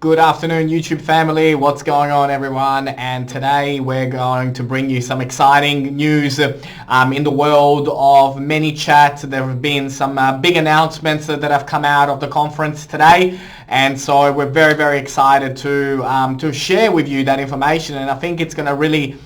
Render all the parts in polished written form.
Good afternoon, YouTube family. What's going on, everyone? And today we're going to bring you some exciting news in the world of Manychat. There have been some big announcements that have come out of the conference today, and so we're very excited to share with you that information. And I think it's going to really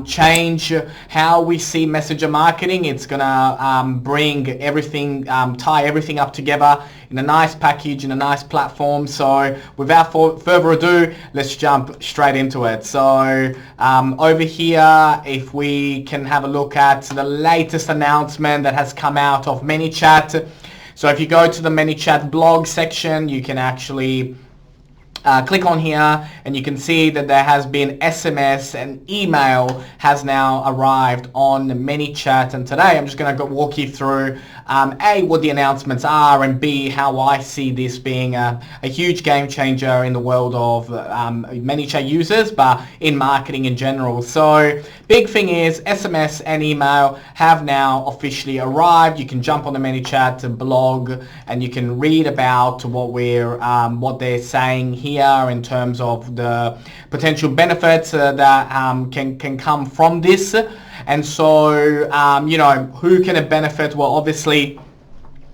change how we see messenger marketing. It's gonna bring everything, tie everything up together in a nice package, in a nice platform. So without further ado, let's jump straight into it. So over here, if we can have a look at the latest announcement that has come out of Manychat. So if you go to the Manychat blog section, you can actually click on here and you can see that there has been SMS and email has now arrived on Manychat. And today I'm just going to walk you through A, what the announcements are, and B, how I see this being a huge game changer in the world of Manychat users, but in marketing in general. So big thing is SMS and email have now officially arrived. You can jump on the Manychat blog and you can read about what they're saying here in terms of the potential benefits that can come from this. And so who can it benefit? Well, obviously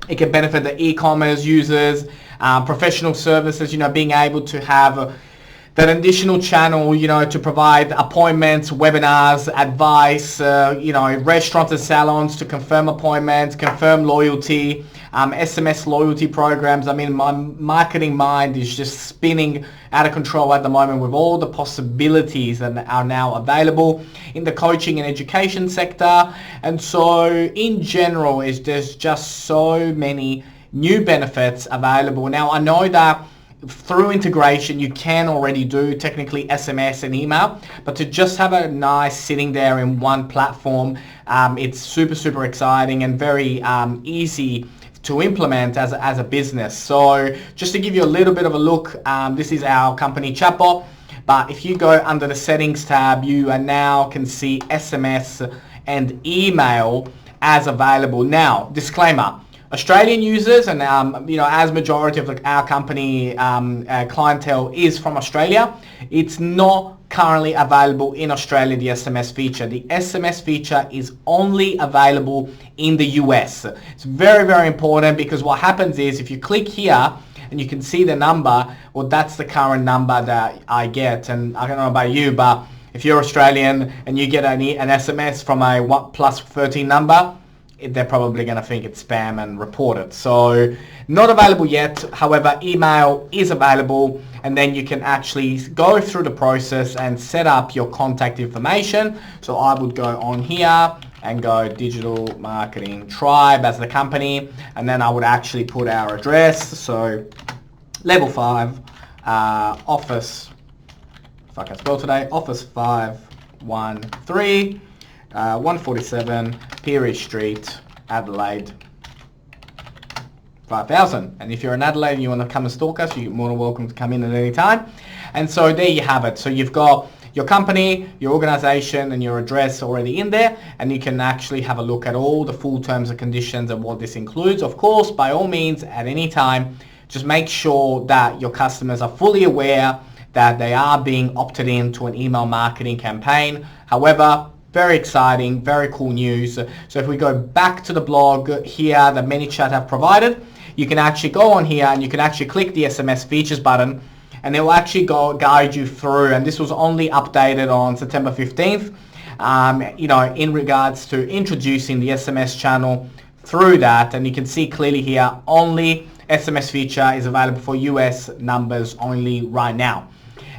it can benefit the e-commerce users, professional services, being able to have that additional channel, to provide appointments, webinars, advice, restaurants and salons to confirm appointments, confirm loyalty, SMS loyalty programs. I mean, my marketing mind is just spinning out of control at the moment with all the possibilities that are now available in the coaching and education sector. And so in general, there's just so many new benefits available. Now, I know that through integration you can already do technically SMS and email, but to just have a nice sitting there in one platform, it's super exciting and very easy to implement as a business. So just to give you a little bit of a look, this is our company Chatbot, but if you go under the settings tab, you now can see SMS and email as available. Now, disclaimer, Australian users, and as majority of our company clientele is from Australia, it's not currently available in Australia, the SMS feature. The SMS feature is only available in the US. It's very important, because what happens is if you click here and you can see the number, well, that's the current number that I get. And I don't know about you, but if you're Australian and you get an SMS from a +13 number, they're probably going to think it's spam and report it. So not available yet. However, email is available, and then you can actually go through the process and set up your contact information. So I would go on here and go Digital Marketing Tribe as the company, and then I would actually put our address. So level 5 office, if I can spell today, office 513 147 Peary Street, Adelaide, 5,000. And if you're in Adelaide and you want to come and stalk us, you're more than welcome to come in at any time. And so there you have it. So you've got your company, your organization, and your address already in there, and you can actually have a look at all the full terms and conditions and what this includes. Of course, by all means, at any time, just make sure that your customers are fully aware that they are being opted in to an email marketing campaign. However, very exciting, very cool news. So if we go back to the blog here that Manychat have provided, you can actually go on here and you can actually click the SMS features button, and it will actually guide you through. And this was only updated on September 15th, in regards to introducing the SMS channel through that. And you can see clearly here, only SMS feature is available for US numbers only right now.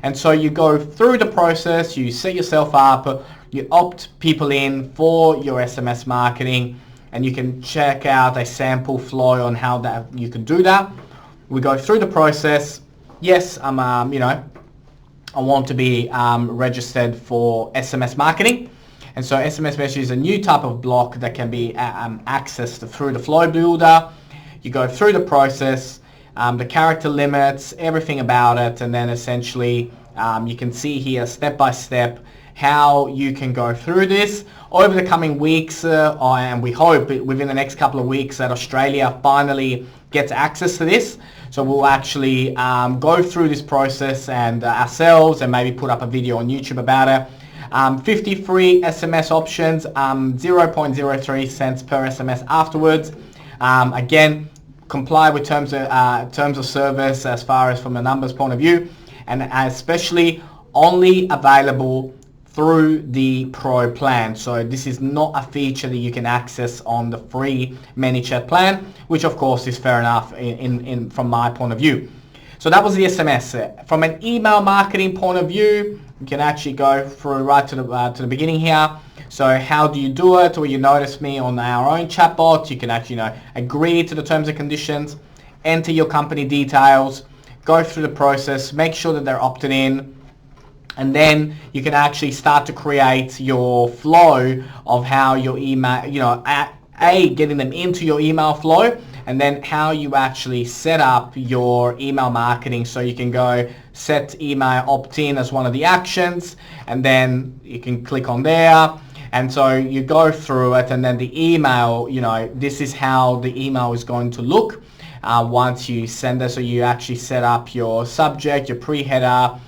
And so you go through the process, you set yourself up, you opt people in for your SMS marketing, and you can check out a sample flow on how that you can do that. We go through the process. Yes, I want to be registered for SMS marketing. And so SMS message is a new type of block that can be accessed through the flow builder. You go through the process, the character limits, everything about it, and then essentially you can see here step by step how you can go through this over the coming weeks, and we hope within the next couple of weeks that Australia finally gets access to this. So we'll actually go through this process and ourselves, and maybe put up a video on YouTube about it. 50 free SMS options, 0.03 cents per SMS afterwards. Again, comply with terms of service as far as from a numbers point of view, and especially only available through the Pro plan. So this is not a feature that you can access on the free Manychat plan, which of course is fair enough from my point of view. So that was the SMS. From an email marketing point of view, you can actually go through right to the beginning here. So how do you do it? Or you notice me on our own chatbot, you can actually agree to the terms and conditions, enter your company details, go through the process, make sure that they're opted in, and then you can actually start to create your flow of how your email, getting them into your email flow, and then how you actually set up your email marketing. So you can go set email opt-in as one of the actions, and then you can click on there. And so you go through it, and then the email, this is how the email is going to look once you send it. So you actually set up your subject, your pre-header,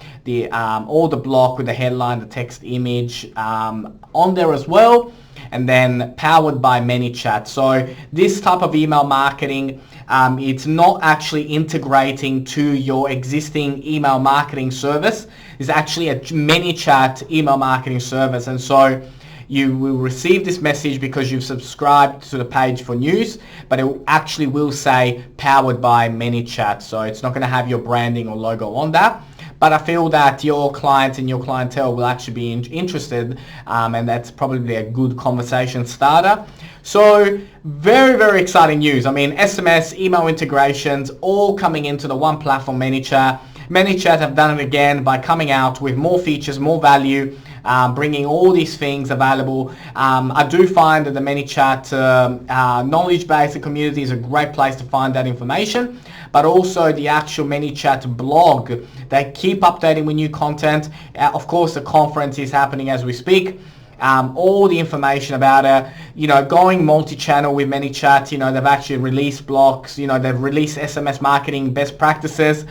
all the block with the headline, the text image on there as well, and then powered by Manychat. So this type of email marketing, it's not actually integrating to your existing email marketing service. It's actually a Manychat email marketing service, and so you will receive this message because you've subscribed to the page for news, but it actually will say powered by Manychat. So it's not going to have your branding or logo on that. But I feel that your clients and your clientele will actually be interested, and that's probably a good conversation starter. So very, very exciting news. I mean, SMS, email integrations, all coming into the one platform, Manychat. Manychat have done it again by coming out with more features, more value, bringing all these things available. I do find that the Manychat knowledge base and community is a great place to find that information, but also the actual Manychat blog. They keep updating with new content. Of course, the conference is happening as we speak. All the information about it, going multi-channel with Manychat, they've actually released blogs, they've released SMS marketing best practices,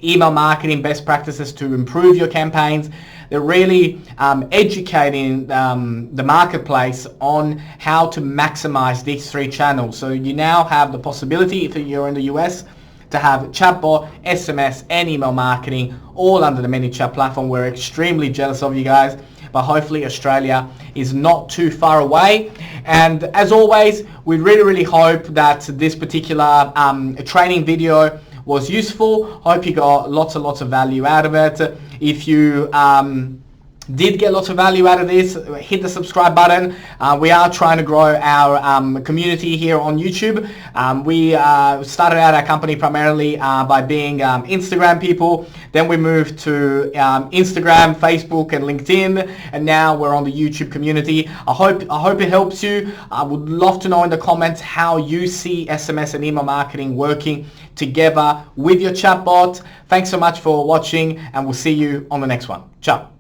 email marketing best practices to improve your campaigns. They're really educating the marketplace on how to maximize these three channels. So you now have the possibility, if you're in the US, to have chatbot, SMS, and email marketing all under the Manychat platform. We're extremely jealous of you guys, but hopefully Australia is not too far away. And as always, we really, really hope that this particular training video was useful. Hope you got lots and lots of value out of it. If you did get lots of value out of this, hit the subscribe button. We are trying to grow our community here on YouTube. We started out our company primarily by being Instagram people. Then we moved to Instagram, Facebook, and LinkedIn, and now we're on the YouTube community. I hope it helps you. I would love to know in the comments how you see SMS and email marketing working together with your chatbot. Thanks so much for watching, and we'll see you on the next one. Ciao.